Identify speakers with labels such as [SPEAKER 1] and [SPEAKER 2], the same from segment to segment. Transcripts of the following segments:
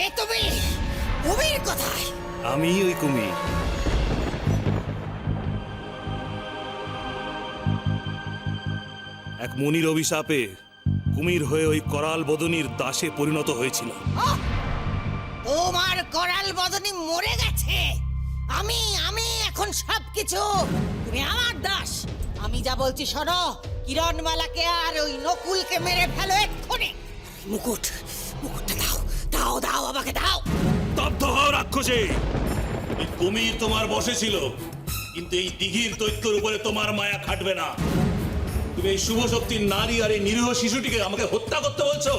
[SPEAKER 1] কে তুমি? কুমির কোথায়?
[SPEAKER 2] আমি ওই কুমির। এক মুনির অভিশাপে কুমির হয়ে ওই করাল বদনীর দাসে পরিণত হয়েছিল।
[SPEAKER 1] তোমার করাল বদনী মরে গেছে। আমি আমি এখন সবকিছু। তুমি আমার দাস। আমি যা বলছি শোনো। কিরণমালাকে আর ওই নকুলকে মেরে ফেলো এক্ষুনি। মুকুটটা দাও, দাও দাও, আমাকে দাও।
[SPEAKER 2] স্তব্ধ হও রাক্ষসী! এই কুমির তোমার বসে ছিল, কিন্তু এই দিঘির দৈত্যের উপরে তোমার মায়া খাটবে না। তুমি এই শুভ শক্তির নারী আর এই নিরীহ শিশুটিকে আমাকে হত্যা করতে বলছো?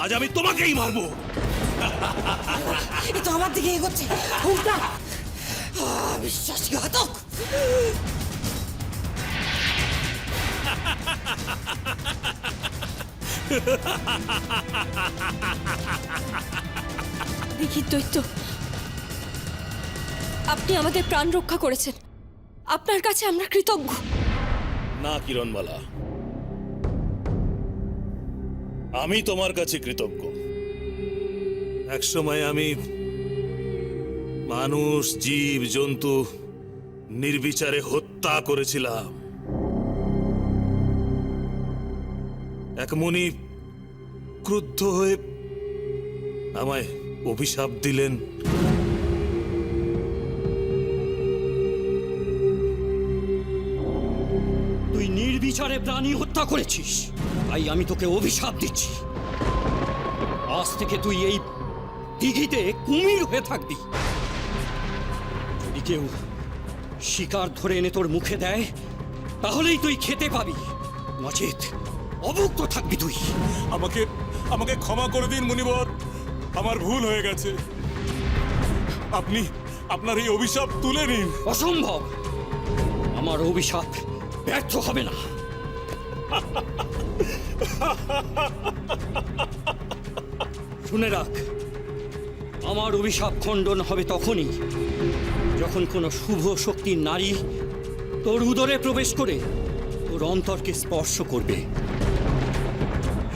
[SPEAKER 2] আজ আমি তোমাকেই মারবো।
[SPEAKER 1] এ তো আমার দিকে এগোচ্ছে। উল্টা বিশ্বাসঘাতক।
[SPEAKER 3] দিঘির দৈত্য, আপনি আমাদের প্রাণ রক্ষা করেছেন। আপনার কাছে আমরা কৃতজ্ঞ।
[SPEAKER 2] না কিরণমালা, আমি তোমার কাছে কৃতজ্ঞ। একসময় আমি মানুষ, জীব জন্তু নির্বিচারে হত্যা করেছিলাম। এক মুনি ক্রুদ্ধ হয়ে আমায় অভিশাপ দিলেন।
[SPEAKER 4] তুই নির্বিচারে প্রাণী হত্যা করেছিস, তাই আমি তোকে অভিশাপ দিচ্ছি। আজ থেকে তুই এই দিঘিতে কুমির হয়ে থাকবি। যদি কেউ শিকার ধরে এনে তোর মুখে দেয়, তাহলেই তুই খেতে পাবি, নচেত অভুক্ত থাকবি তুই।
[SPEAKER 5] আমাকে আমাকে ক্ষমা করে দিন মুনিবর, আমার ভুল হয়ে গেছে। আপনি আপনার এই অভিশাপ তুলে নিন।
[SPEAKER 4] অসম্ভব, আমার অভিশাপ ব্যর্থ হবে না। শুনে রাখ, আমার অভিশাপ খণ্ডন হবে তখনই যখন কোনো শুভ শক্তির নারী তোর উদরে প্রবেশ করে তোর অন্তরকে স্পর্শ করবে।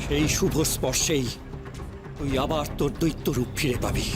[SPEAKER 4] সেই শুভ স্পর্শেই তুই আবার তোর দৈত্য রূপ ফিরে পাবি।